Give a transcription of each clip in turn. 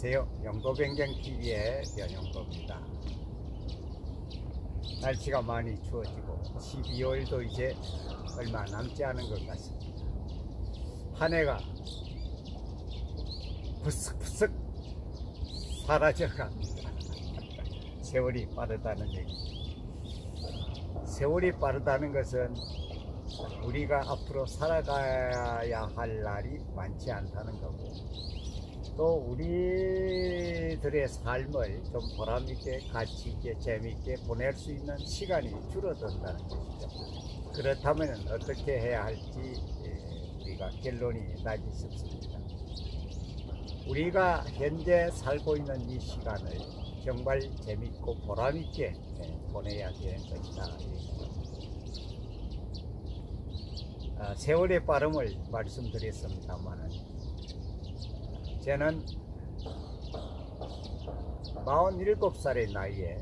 안녕하세요. 영도변경TV의 변영도입니다. 날씨가 많이 추워지고 12월도 이제 얼마 남지 않은 것 같습니다. 한 해가 부스럭부스럭 사라져갑니다. 세월이 빠르다는 얘기죠. 세월이 빠르다는 것은 우리가 앞으로 살아가야 할 날이 많지 않다는 거고, 또 우리들의 삶을 좀 보람있게 가치있게 재미있게 보낼 수 있는 시간이 줄어든다는 것이죠. 그렇다면 어떻게 해야 할지 우리가 결론이 나기 쉽습니다. 우리가 현재 살고 있는 이 시간을 정말 재미있고 보람있게 보내야 되는 것이다. 세월의 빠름을 말씀드렸습니다만, 저는 47살의 나이에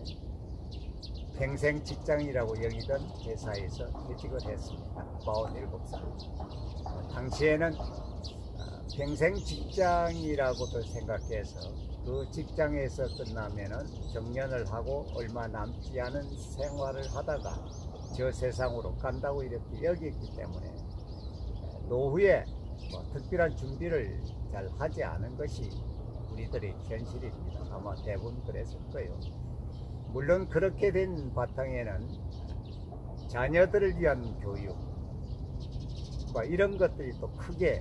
평생 직장이라고 여기던 회사에서 퇴직을 했습니다. 47살. 당시에는 평생 직장이라고도 생각해서 그 직장에서 끝나면은 정년을 하고 얼마 남지 않은 생활을 하다가 저 세상으로 간다고 이렇게 여겼기 때문에 노후에 특별한 준비를 잘 하지 않은 것이 우리들의 현실입니다. 아마 대부분 그랬을 거예요. 물론 그렇게 된 바탕에는 자녀들을 위한 교육 이런 것들이 또 크게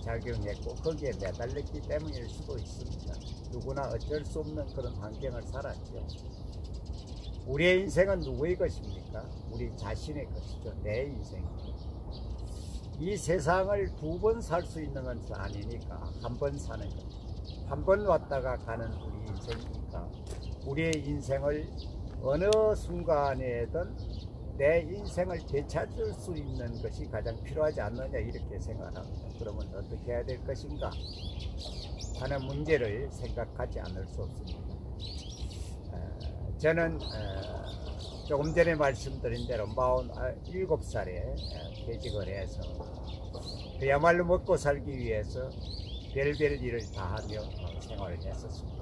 작용했고 거기에 매달렸기 때문일 수도 있습니다. 누구나 어쩔 수 없는 그런 환경을 살았죠. 우리의 인생은 누구의 것입니까? 우리 자신의 것이죠. 내 인생이죠. 이 세상을 두 번 살 수 있는 것은 아니니까 한 번 사는 것. 한 번 왔다가 가는 우리 인생이니까 우리의 인생을 어느 순간에든 내 인생을 되찾을 수 있는 것이 가장 필요하지 않느냐 이렇게 생각합니다. 그러면 어떻게 해야 될 것인가 하는 문제를 생각하지 않을 수 없습니다. 저는 조금 전에 말씀드린 대로 47살에 퇴직을 해서 그야말로 먹고 살기 위해서 별별 일을 다 하며 생활을 했었습니다.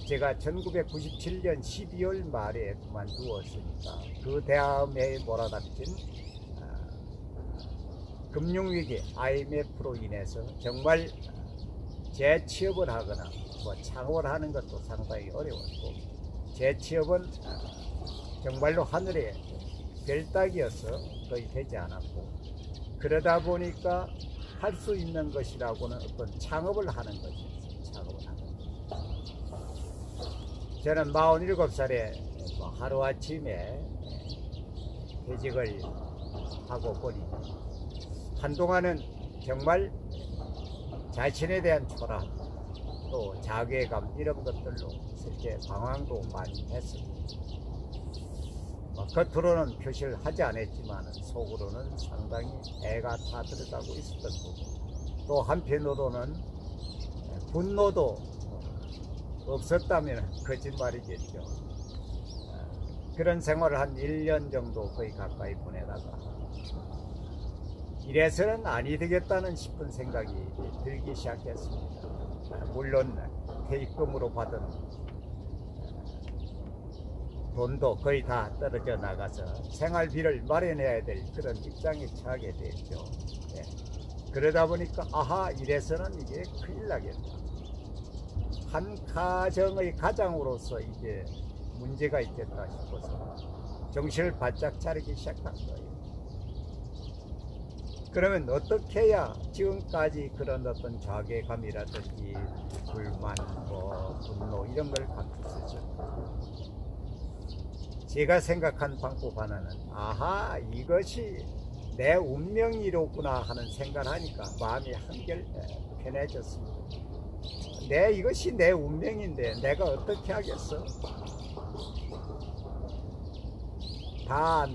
제가 1997년 12월 말에 그만두었으니까 그 다음에 몰아닥친 금융위기 IMF로 인해서 정말 재취업을 하거나 창업을 하는 것도 상당히 어려웠고, 재취업은 정말로 하늘의 별따기여서 거의 되지 않았고, 그러다 보니까 할 수 있는 것이라고는 어떤 창업을 하는 것이었어요. 창업을 하는 것. 저는 47살에 하루아침에 퇴직을 하고 보니 한동안은 정말 자신에 대한 초람, 또 자괴감 이런 것들로 실제 방황도 많이 했습니다. 겉으로는 표시를 하지 않았지만 속으로는 상당히 애가 타들어가고 있었던 거고, 또 한편으로는 분노도 없었다면 거짓말이겠죠. 그런 생활을 한 1년 정도 거의 가까이 보내다가 이래서는 아니 되겠다는 싶은 생각이 들기 시작했습니다. 물론 퇴직금으로 받은 돈도 거의 다 떨어져 나가서 생활비를 마련해야 될 그런 입장에 처하게 됐죠. 그러다 보니까 이래서는 이게 큰일 나겠다. 한 가정의 가장으로서 이제 문제가 있겠다 싶어서 정신을 바짝 차리기 시작한 거예요. 그러면 어떻게 해야 지금까지 그런 어떤 자괴감이라든지 불만, 분노 이런 걸 감출 수 있을까? 제가 생각한 방법 하나는 이것이 내 운명이로구나 하는 생각을 하니까 마음이 한결 편해졌습니다. 이것이 내 운명인데 내가 어떻게 하겠어? 다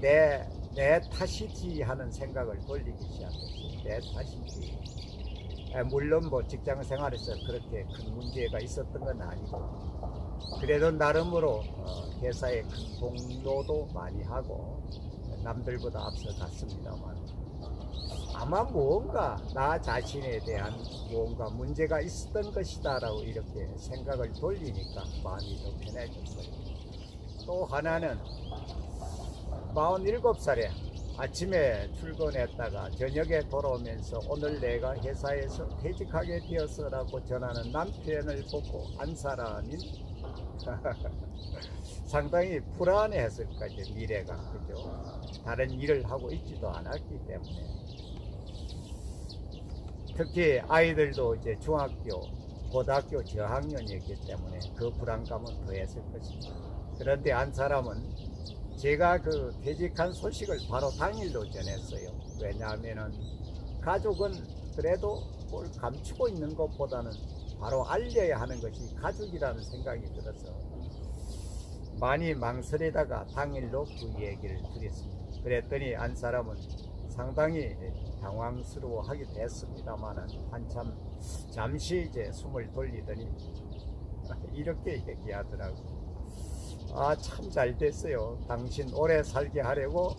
내 탓이지 하는 생각을 돌리기 시작했어요. 내 탓이지. 물론 직장 생활에서 그렇게 큰 문제가 있었던 건 아니고, 그래도 나름으로 회사에 큰 공로도 많이 하고 남들보다 앞서 갔습니다만, 아마 무언가 나 자신에 대한 무언가 문제가 있었던 것이다 라고 이렇게 생각을 돌리니까 마음이 더 편해졌어요. 또 하나는 47살에 아침에 출근했다가 저녁에 돌아오면서 오늘 내가 회사에서 퇴직하게 되었어라고 전하는 남편을 보고 안 사람인 상당히 불안해했을 거죠. 미래가, 그죠? 다른 일을 하고 있지도 않았기 때문에. 특히 아이들도 이제 중학교, 고등학교 저학년이었기 때문에 그 불안감은 더했을 것입니다. 그런데 한 사람은 제가 그 퇴직한 소식을 바로 당일로 전했어요. 왜냐하면은 가족은 그래도 뭘 감추고 있는 것보다는 바로 알려야 하는 것이 가족이라는 생각이 들어서 많이 망설이다가 당일로 그 얘기를 드렸습니다. 그랬더니 한 사람은 상당히 당황스러워 하기도 했습니다만은 한참 잠시 이제 숨을 돌리더니 이렇게 얘기하더라고요. 아, 참 잘 됐어요. 당신 오래 살게 하려고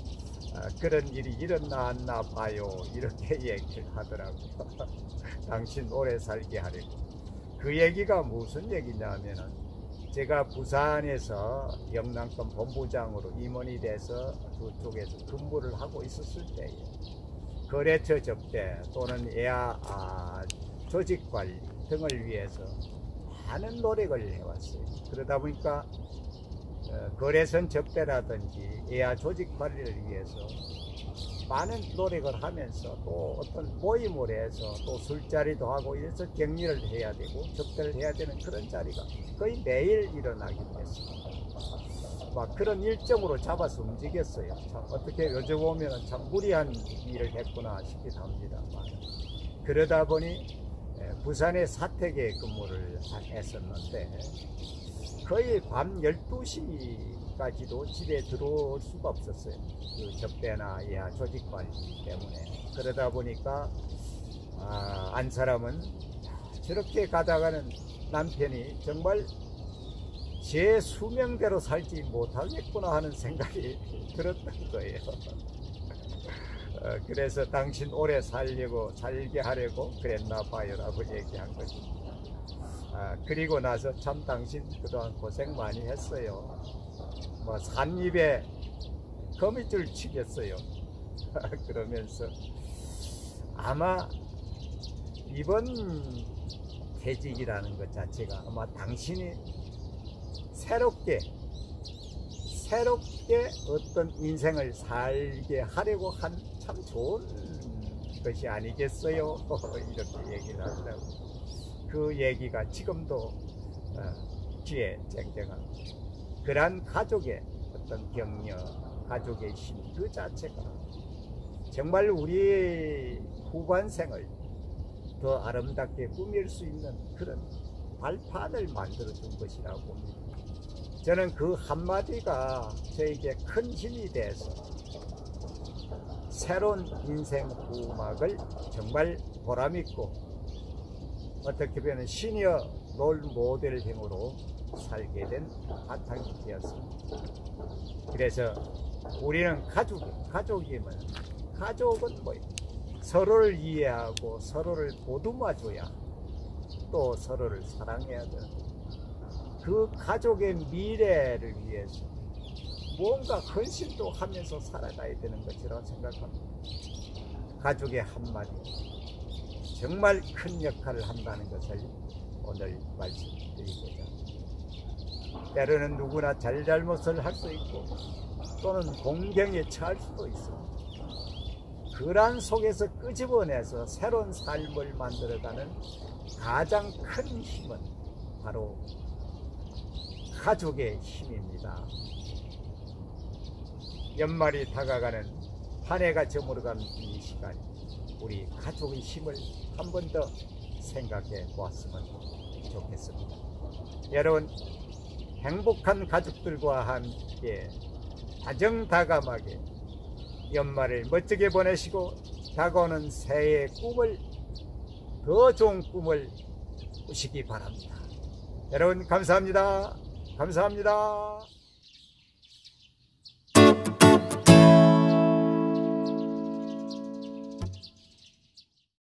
그런 일이 일어났나 봐요. 이렇게 얘기를 하더라고요. 당신 오래 살게 하려고. 그 얘기가 무슨 얘기냐면은 제가 부산에서 영남권 본부장으로 임원이 돼서 그쪽에서 근무를 하고 있었을 때에 거래처 접대 또는 조직관리 등을 위해서 많은 노력을 해왔어요. 그러다 보니까 거래선 접대라든지 예하 조직 관리를 위해서 많은 노력을 하면서 또 어떤 모임을 해서 또 술자리도 하고 이래서 격리를 해야 되고 접대를 해야 되는 그런 자리가 거의 매일 일어나기도 했습니다. 막 그런 일정으로 잡아서 움직였어요. 참 어떻게 요즘 보면 참 무리한 일을 했구나 싶기도 합니다만, 그러다 보니 부산에 사택에 근무를 했었는데 거의 밤 12시까지도 집에 들어올 수가 없었어요. 그 접대나 예하 조직 관리 때문에. 그러다 보니까 한 사람은 저렇게 가다가는 남편이 정말 제 수명대로 살지 못하겠구나 하는 생각이 들었던 거예요. 그래서 당신 오래 살게 하려고 그랬나 봐요 라고 얘기한 거죠. 그리고 나서 참 당신 그동안 고생 많이 했어요. 뭐 산입에 거미줄 치겠어요. 그러면서 아마 이번 퇴직이라는 것 자체가 아마 당신이 새롭게 어떤 인생을 살게 하려고 한 참 좋은 것이 아니겠어요. 이렇게 얘기를 하더라고요. 그 얘기가 지금도 귀에 쨍쨍합니다. 그러한 가족의 어떤 격려, 가족의 힘 그 자체가 정말 우리의 후반생을 더 아름답게 꾸밀 수 있는 그런 발판을 만들어준 것이라고 봅니다. 저는 그 한마디가 저에게 큰 힘이 돼서 새로운 인생 후막을 정말 보람있고 어떻게 보면 시니어 롤 모델형으로 살게 된 바탕이 되었습니다. 그래서 우리는 가족이면 가족은 뭐예요? 서로를 이해하고 서로를 보듬어줘야 또 서로를 사랑해야 되는 그 가족의 미래를 위해서 무언가 헌신도 하면서 살아가야 되는 것이라고 생각합니다. 가족의 한마디 정말 큰 역할을 한다는 것을 오늘 말씀드리고자 합니다. 때로는 누구나 잘잘못을 할 수 있고 또는 공경에 처할 수도 있습니다. 그러한 속에서 끄집어내서 새로운 삶을 만들어가는 가장 큰 힘은 바로 가족의 힘입니다. 연말이 다가가는 한 해가 저물어가는 이 시간, 우리 가족의 힘을 한 번 더 생각해 보았으면 좋겠습니다. 여러분, 행복한 가족들과 함께 다정다감하게 연말을 멋지게 보내시고 다가오는 새해의 꿈을 더 좋은 꿈을 꾸시기 바랍니다. 여러분 감사합니다. 감사합니다.